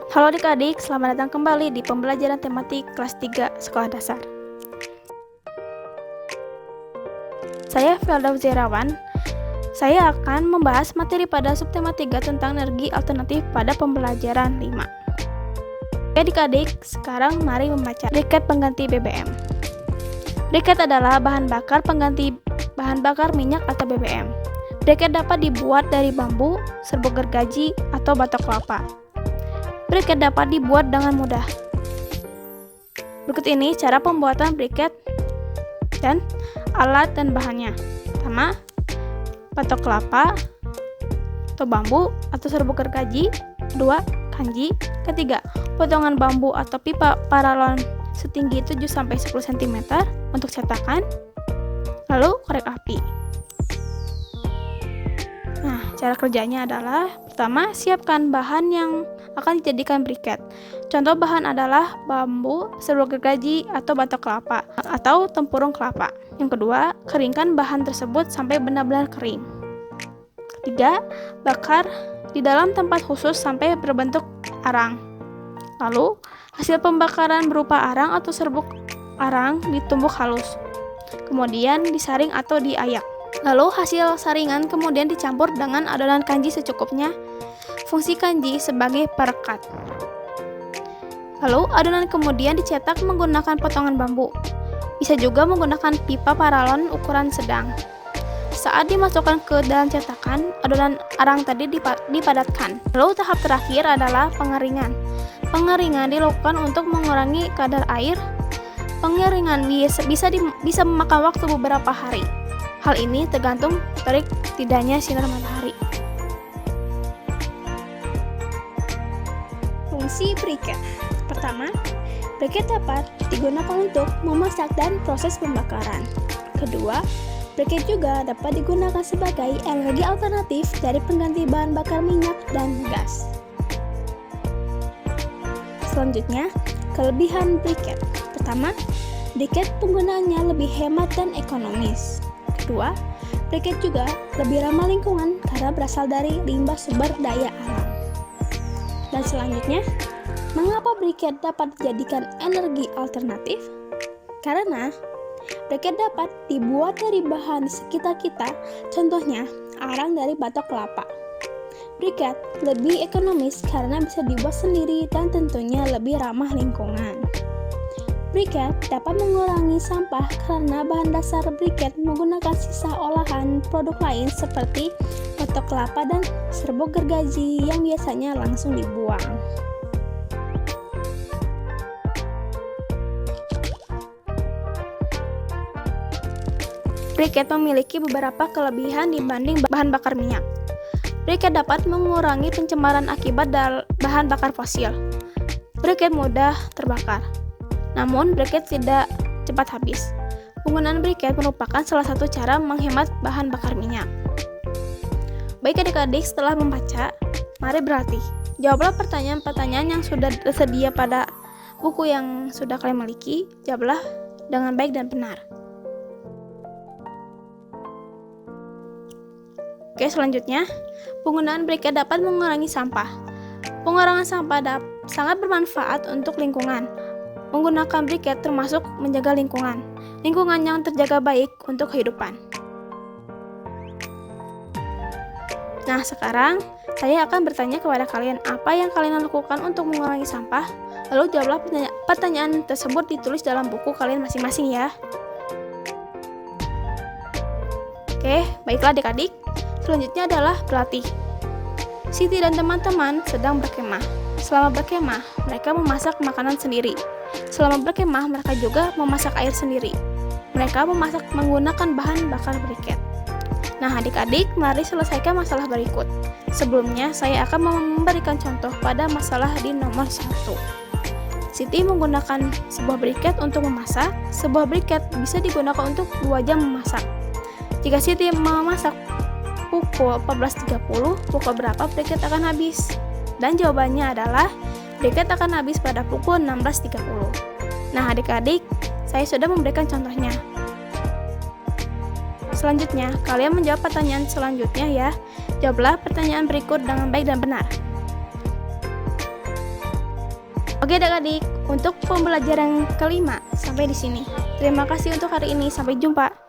Halo adik-adik, selamat datang kembali di pembelajaran tematik kelas 3 Sekolah Dasar. Saya Felda Zerawan. Saya akan membahas materi pada subtema 3 tentang energi alternatif pada pembelajaran 5. Oke adik-adik, sekarang mari membaca briket pengganti BBM. Briket adalah bahan bakar pengganti bahan bakar minyak atau BBM. Briket dapat dibuat dari bambu, serbuk gergaji, atau batok kelapa. Briket dapat dibuat dengan mudah. Berikut ini cara pembuatan briket dan alat dan bahannya. Pertama, batok kelapa atau bambu atau serbuk gergaji. Kedua, kanji. Ketiga, potongan bambu atau pipa paralon setinggi 7-10 cm untuk cetakan. Lalu korek api. Nah, cara kerjanya adalah pertama, siapkan bahan yang akan dijadikan briket. Contoh bahan adalah bambu, serbuk gergaji, atau batok kelapa, atau tempurung kelapa. Yang kedua, keringkan bahan tersebut sampai benar-benar kering. Ketiga, bakar di dalam tempat khusus sampai berbentuk arang. Lalu, hasil pembakaran berupa arang atau serbuk arang ditumbuk halus. Kemudian disaring atau diayak. Lalu hasil saringan kemudian dicampur dengan adonan kanji secukupnya. Fungsi kanji sebagai perekat. Lalu adonan kemudian dicetak menggunakan potongan bambu. Bisa juga menggunakan pipa paralon ukuran sedang. Saat dimasukkan ke dalam cetakan, adonan arang tadi dipadatkan. Lalu tahap terakhir adalah pengeringan. Pengeringan dilakukan untuk mengurangi kadar air. Pengeringan bisa memakan waktu beberapa hari. Hal ini tergantung terik tidaknya sinar matahari. Fungsi briket. Pertama, briket dapat digunakan untuk memasak dan proses pembakaran. Kedua, briket juga dapat digunakan sebagai energi alternatif dari pengganti bahan bakar minyak dan gas. Selanjutnya, kelebihan briket. Pertama, briket penggunaannya lebih hemat dan ekonomis. Kedua, briket juga lebih ramah lingkungan karena berasal dari limbah sumber daya alam. Dan selanjutnya, mengapa briket dapat dijadikan energi alternatif? Karena briket dapat dibuat dari bahan di sekitar kita, contohnya arang dari batok kelapa. Briket lebih ekonomis karena bisa dibuat sendiri dan tentunya lebih ramah lingkungan. Briket dapat mengurangi sampah karena bahan dasar briket menggunakan sisa olahan produk lain seperti batok kelapa dan serbuk gergaji yang biasanya langsung dibuang. Briket memiliki beberapa kelebihan dibanding bahan bakar minyak. Briket dapat mengurangi pencemaran akibat bahan bakar fosil. Briket mudah terbakar. Namun, briket tidak cepat habis. Penggunaan briket merupakan salah satu cara menghemat bahan bakar minyak. Baik adik-adik, setelah membaca, mari berlatih. Jawablah pertanyaan-pertanyaan yang sudah tersedia pada buku yang sudah kalian miliki. Jawablah dengan baik dan benar. Oke, selanjutnya, penggunaan briket dapat mengurangi sampah. Pengurangan sampah sangat bermanfaat untuk lingkungan. Menggunakan briket termasuk menjaga lingkungan yang terjaga baik untuk kehidupan. Nah, sekarang saya akan bertanya kepada kalian apa yang kalian lakukan untuk mengurangi sampah. Lalu jawablah pertanyaan tersebut ditulis dalam buku kalian masing-masing ya. Oke, baiklah adik-adik. Selanjutnya adalah berlatih. Siti dan teman-teman sedang berkemah. Selama berkemah, mereka memasak makanan sendiri. Selama berkemah, mereka juga memasak air sendiri. Mereka memasak menggunakan bahan bakar briket. Nah, adik-adik, mari selesaikan masalah berikut. Sebelumnya, saya akan memberikan contoh pada masalah di nomor 1. Siti menggunakan sebuah briket untuk memasak. Sebuah briket bisa digunakan untuk 2 jam memasak. Jika Siti memasak pukul 14.30, pukul berapa briket akan habis? Dan jawabannya adalah briket akan habis pada pukul 16.30. Nah, adik-adik, saya sudah memberikan contohnya. Selanjutnya, kalian menjawab pertanyaan selanjutnya ya. Jawablah pertanyaan berikut dengan baik dan benar. Oke adik-adik, untuk pembelajaran kelima sampai di sini. Terima kasih untuk hari ini, sampai jumpa.